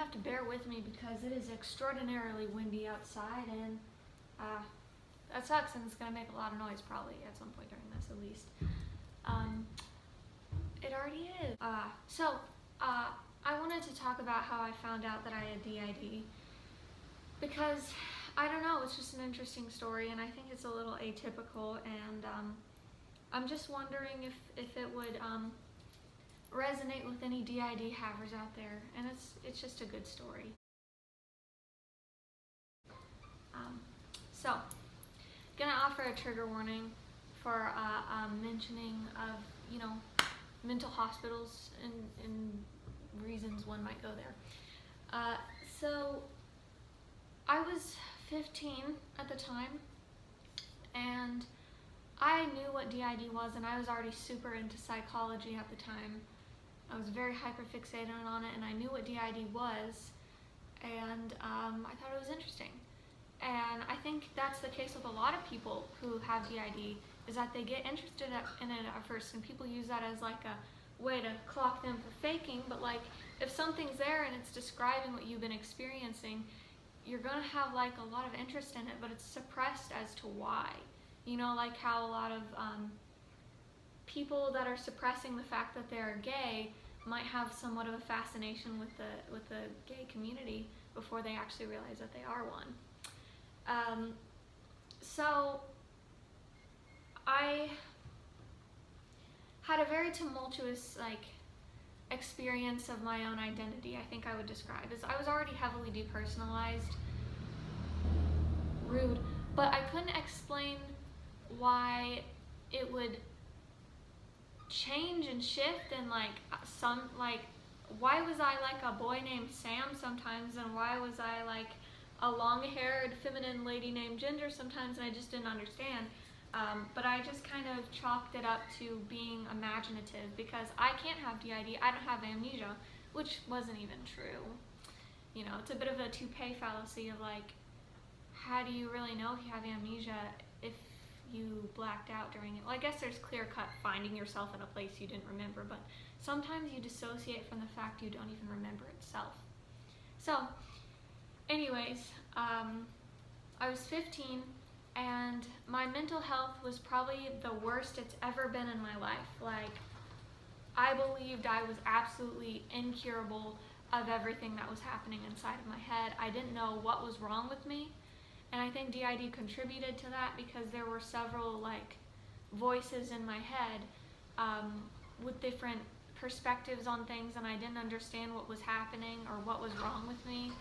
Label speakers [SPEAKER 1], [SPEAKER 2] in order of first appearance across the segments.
[SPEAKER 1] have to bear with me because it is extraordinarily windy outside, and that sucks, and it's going to make a lot of noise probably at some point during this, at least. It already is. I wanted to talk about how I found out that I had DID, because I don't know, it's just an interesting story, and I think it's a little atypical, and I'm just wondering if it would resonate with any DID havers out there, and it's just a good story. So, gonna offer a trigger warning for mentioning of, you know, mental hospitals and reasons one might go there. So, I was 15 at the time, and I knew what DID was, and I was already super into psychology at the time. I was very hyperfixated on it, and I knew what DID was, and I thought it was interesting. And I think that's the case with a lot of people who have DID, is that they get interested in it at first, and people use that as like a way to clock them for faking, but like if something's there and it's describing what you've been experiencing, you're gonna have like a lot of interest in it, but it's suppressed as to why. You know, like how a lot of people that are suppressing the fact that they're gay might have somewhat of a fascination with the gay community before they actually realize that they are one. So I had a very tumultuous experience of my own identity, I think I would describe, as I was already heavily depersonalized. Rude. But I couldn't explain why it would change and shift, and why was I like a boy named Sam sometimes, and why was I like a long-haired feminine lady named Ginger sometimes, and I just didn't understand. But I just kind of chalked it up to being imaginative, because I can't have DID, I don't have amnesia, which wasn't even true. You know, it's a bit of a toupee fallacy of like, how do you really know if you have amnesia if you blacked out during it? Well, I guess there's clear-cut finding yourself in a place you didn't remember, but sometimes you dissociate from the fact you don't even remember itself. So, anyways, I was 15, and my mental health was probably the worst it's ever been in my life. Like, I believed I was absolutely incurable of everything that was happening inside of my head. I didn't know what was wrong with me, and I think DID contributed to that, because there were several voices in my head with different perspectives on things, and I didn't understand what was happening or what was wrong with me.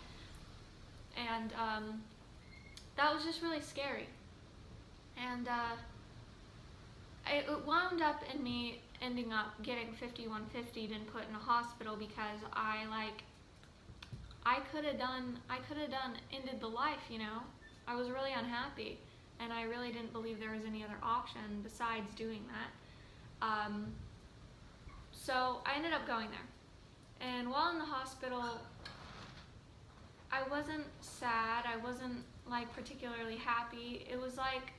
[SPEAKER 1] And that was just really scary. And it wound up in me ending up getting 5150'd and put in a hospital, because I could have ended the life, you know. I was really unhappy, and I really didn't believe there was any other option besides doing that. So I ended up going there. And while in the hospital, I wasn't sad, I wasn't particularly happy. It was like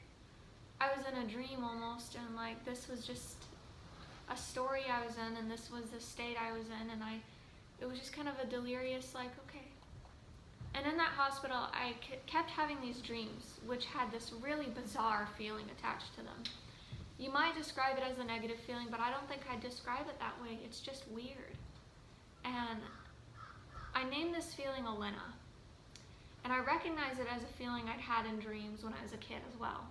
[SPEAKER 1] I was in a dream almost, and this was just a story I was in, and this was the state I was in, and it was just kind of a delirious okay. And in that hospital, I kept having these dreams, which had this really bizarre feeling attached to them. You might describe it as a negative feeling, but I don't think I'd describe it that way. It's just weird. And I named this feeling Elena. And I recognize it as a feeling I'd had in dreams when I was a kid as well.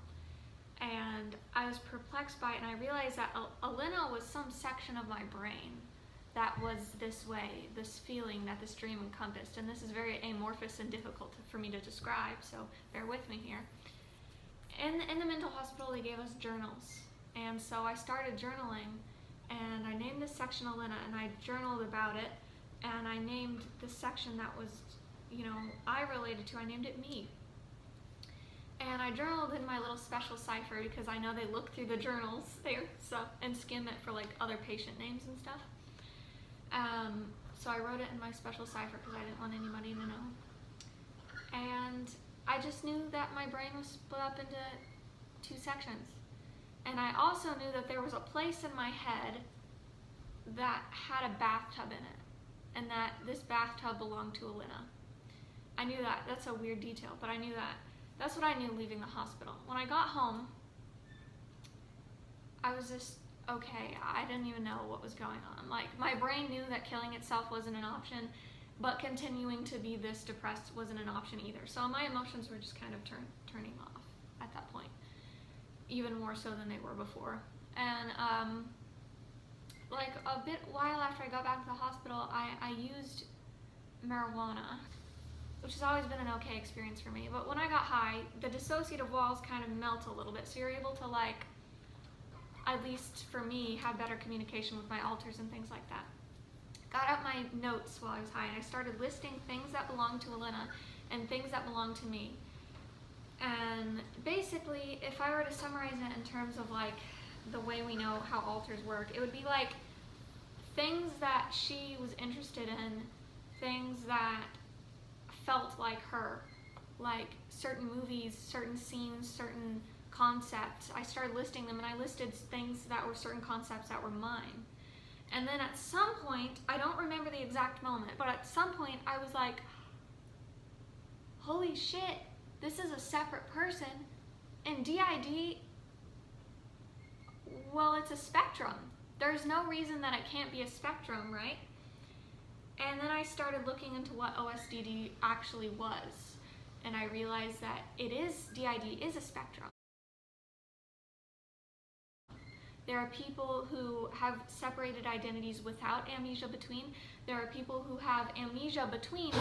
[SPEAKER 1] And I was perplexed by it, and I realized that Elena was some section of my brain that was this way, this feeling that this dream encompassed. And this is very amorphous and difficult for me to describe, so bear with me here. In the mental hospital, they gave us journals. And so I started journaling, and I named this section Elena, and I journaled about it, and I named this section that was, I related to, I named it me. And I journaled in my little special cipher, because I know they look through the journals there, and skim it for other patient names and stuff. So I wrote it in my special cipher because I didn't want anybody to know. And I just knew that my brain was split up into 2 sections. And I also knew that there was a place in my head that had a bathtub in it. and that this bathtub belonged to Elena. I knew that. That's a weird detail, but I knew that. That's what I knew leaving the hospital. When I got home, I was just, okay, I didn't even know what was going on. Like, my brain knew that killing itself wasn't an option, but continuing to be this depressed wasn't an option either. So my emotions were just kind of turning off at that point, even more so than they were before. And like a while after I got back to the hospital, I used marijuana, which has always been an okay experience for me. But when I got high, the dissociative walls kind of melt a little bit, so you're able to, like, at least for me, have better communication with my alters and things like that. Got out my notes while I was high, and I started listing things that belonged to Elena and things that belonged to me. And basically, if I were to summarize it in terms of, like, the way we know how alters work, it would be like things that she was interested in, things that felt like her, like certain movies, certain scenes, certain concepts. I started listing them, and I listed things that were certain concepts that were mine. And then at some point, I don't remember the exact moment, but at some point I was like, holy shit, this is a separate person. And DID, well, it's a spectrum. There's no reason that it can't be a spectrum, right? And then I started looking into what OSDD actually was, and I realized that DID is a spectrum. There are people who have separated identities without amnesia between. There are people who have amnesia between.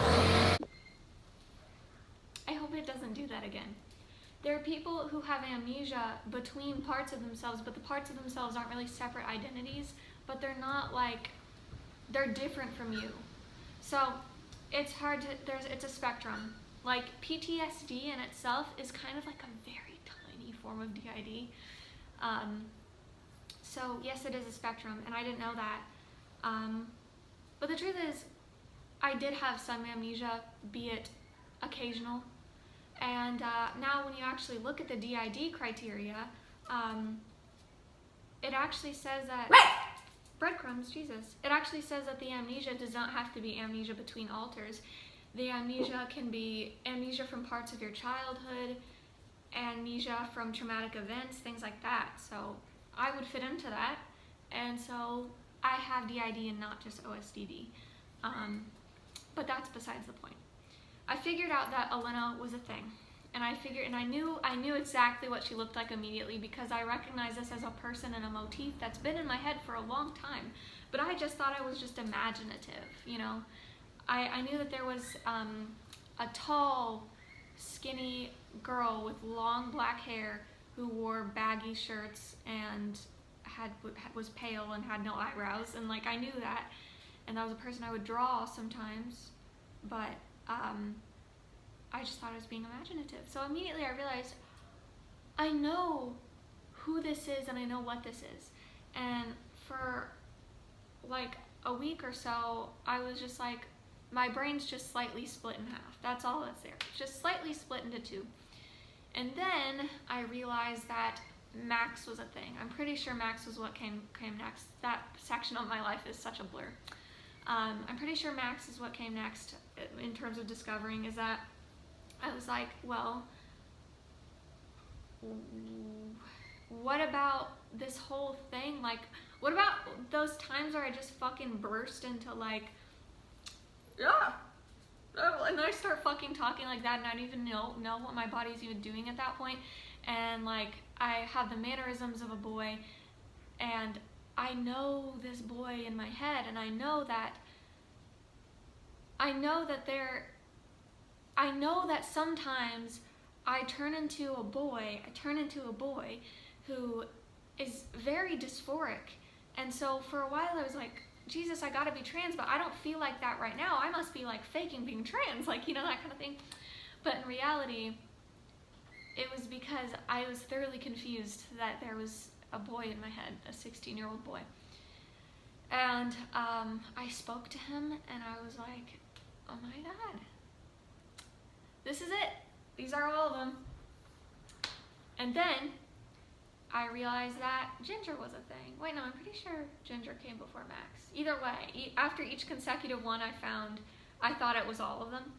[SPEAKER 1] I hope it doesn't do that again. There are people who have amnesia between parts of themselves, but the parts of themselves aren't really separate identities, but they're not like, they're different from you. So it's hard to, it's a spectrum. Like PTSD in itself is kind of like a very tiny form of DID. So yes, it is a spectrum, and I didn't know that. But the truth is, I did have some amnesia, be it occasional. And now when you actually look at the DID criteria, it actually says that, breadcrumbs, Jesus. It actually says that the amnesia does not have to be amnesia between alters. The amnesia can be amnesia from parts of your childhood, amnesia from traumatic events, things like that. So I would fit into that, and so I have DID and not just OSDD. But that's besides the point. I figured out that Elena was a thing, and I knew exactly what she looked like immediately, because I recognize this as a person and a motif that's been in my head for a long time. But I just thought I was just imaginative, you know. I knew that there was a tall, skinny girl with long black hair who wore baggy shirts and was pale and had no eyebrows, and like I knew that, and that was a person I would draw sometimes, but I just thought I was being imaginative. So immediately I realized, I know who this is and I know what this is. And for like a week or so, I was just like, my brain's just slightly split in half. That's all that's there. Just slightly split into two. And then I realized that Max was a thing. I'm pretty sure Max was what came next. That section of my life is such a blur. I'm pretty sure Max is what came next in terms of discovering, is that I was like, well, what about this whole thing? Like, what about those times where I just fucking burst into like, yeah, and then I start fucking talking like that, and I don't even know what my body's even doing at that point, and like I have the mannerisms of a boy, and I know this boy in my head, and I know that sometimes I turn into a boy who is very dysphoric. And so for a while I was like, Jesus, I gotta be trans, but I don't feel like that right now. I must be like faking being trans, like, you know, that kind of thing. But in reality, it was because I was thoroughly confused that there was a boy in my head, a 16-year-old boy. And I spoke to him, and I was like, oh my God, this is it. These are all of them. And then I realized that Ginger was a thing. Wait, no, I'm pretty sure Ginger came before Max. Either way, after each consecutive one I thought it was all of them.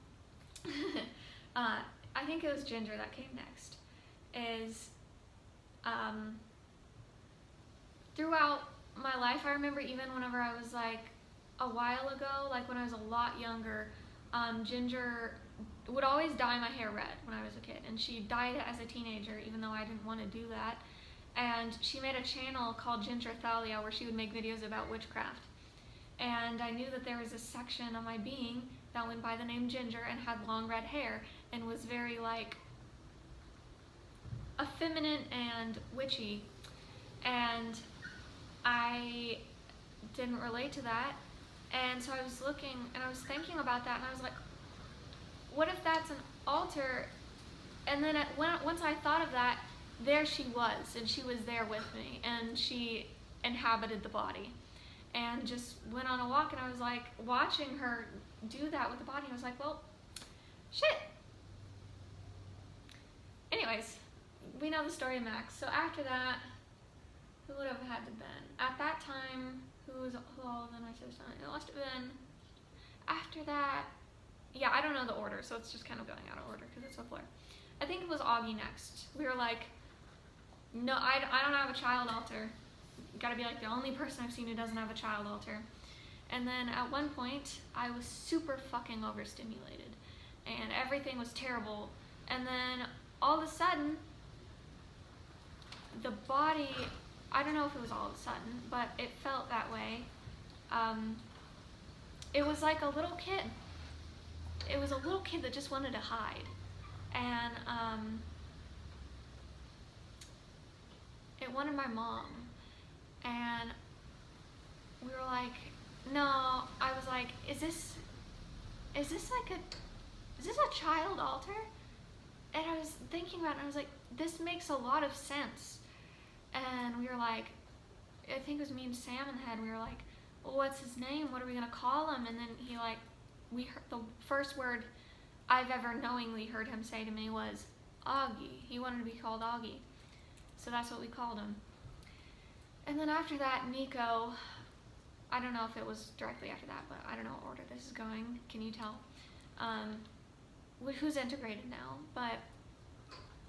[SPEAKER 1] I think it was Ginger that came next. Throughout my life, I remember even whenever I was like a while ago, like when I was a lot younger, Ginger would always dye my hair red when I was a kid, and she dyed it as a teenager, even though I didn't want to do that. And she made a channel called Ginger Thalia where she would make videos about witchcraft. And I knew that there was a section of my being that went by the name Ginger and had long red hair and was very like effeminate and witchy. And I didn't relate to that. And so I was looking and I was thinking about that, and I was like, what if that's an altar? And then once I thought of that, there she was, and she was there with me, and she inhabited the body, and just went on a walk, and I was like watching her do that with the body, and I was like, well, shit. Anyways, we know the story of Max. So after that, who would have had to been? At that time, who all then I said something? It must have been after that. Yeah, I don't know the order, so it's just kind of going out of order because it's a blur. I think it was Augie next. We were like, no, I don't have a child altar. Gotta be like the only person I've seen who doesn't have a child altar. And then at one point, I was super fucking overstimulated, and everything was terrible. And then all of a sudden, the body, I don't know if it was all of a sudden, but it felt that way. It was like a little kid. It was a little kid that just wanted to hide. And it wanted my mom. And we were like, no, I was like, is this a child altar? And I was thinking about it, and I was like, this makes a lot of sense. And we were like, I think it was me and Sam in the head, we were like, well, what's his name? What are we gonna call him? And then he like, we heard, the first word I've ever knowingly heard him say to me was Augie. He wanted to be called Augie. So that's what we called him. And then after that, Nico, I don't know if it was directly after that, but I don't know what order this is going. Can you tell? Who's integrated now, but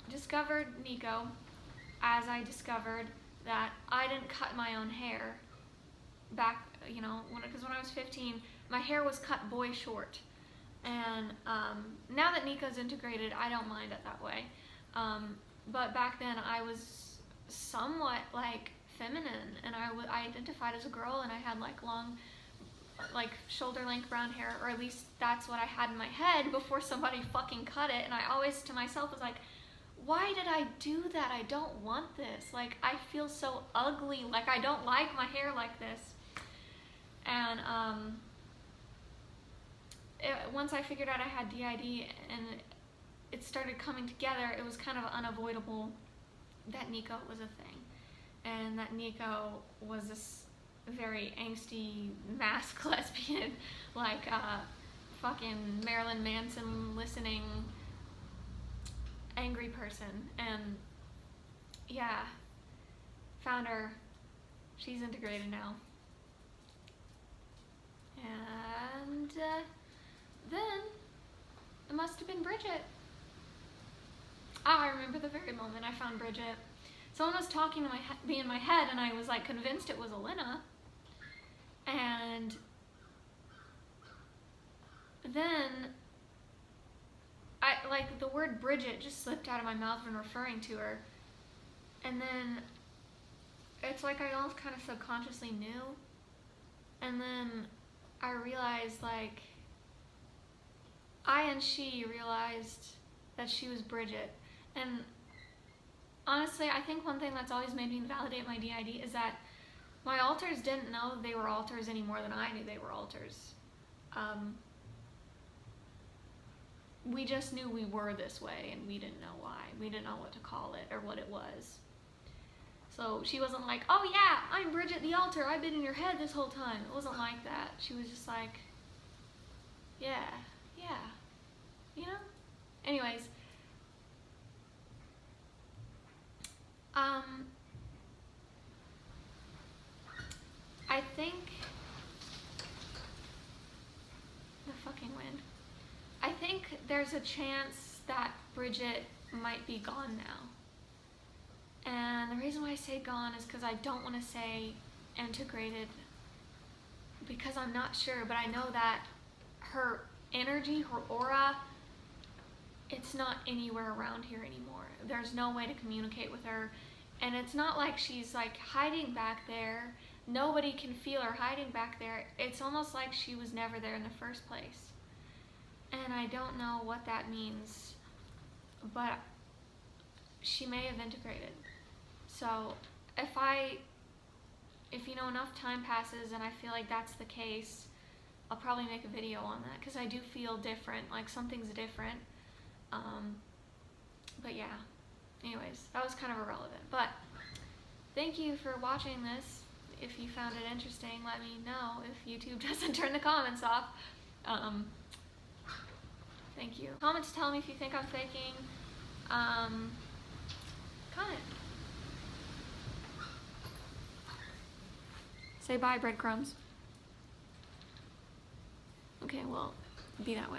[SPEAKER 1] discovered Nico as I discovered that I didn't cut my own hair back, you know, because when I was 15, my hair was cut boy short. And now that Nico's integrated, I don't mind it that way. But back then I was somewhat like feminine, and I identified as a girl, and I had like long, like shoulder length brown hair, or at least that's what I had in my head before somebody fucking cut it. And I always to myself was like, why did I do that? I don't want this. Like, I feel so ugly. Like, I don't like my hair like this. And once I figured out I had DID and it started coming together, it was kind of unavoidable that Nico was a thing. And that Nico was this very angsty, masked lesbian, like fucking Marilyn Manson listening angry person. And yeah, found her. She's integrated now. And then it must have been Bridget. I remember the very moment I found Bridget. Someone was talking to me in my head, and I was like convinced it was Elena. And then the word Bridget just slipped out of my mouth when referring to her. And then it's like I almost kind of subconsciously knew. And then I realized, like, I and she realized that she was Bridget. And honestly, I think one thing that's always made me validate my DID is that my alters didn't know they were alters any more than I knew they were alters. We just knew we were this way, and we didn't know why. We didn't know what to call it or what it was. So she wasn't like, oh yeah, I'm Bridget the alter, I've been in your head this whole time. It wasn't like that. She was just like, yeah, you know? Anyways, I think the fucking wind. I think there's a chance that Bridget might be gone now. And the reason why I say gone is because I don't want to say integrated, because I'm not sure, but I know that her energy, her aura, it's not anywhere around here anymore. There's no way to communicate with her. And it's not like she's like hiding back there. Nobody can feel her hiding back there. It's almost like she was never there in the first place. And I don't know what that means, but she may have integrated. So if you know, enough time passes and I feel like that's the case, I'll probably make a video on that, because I do feel different, like something's different. But yeah, anyways, that was kind of irrelevant. But thank you for watching this. If you found it interesting, let me know if YouTube doesn't turn the comments off. Thank you. Comments tell me if you think I'm faking. Comment. Say bye, breadcrumbs. Okay, well, be that way.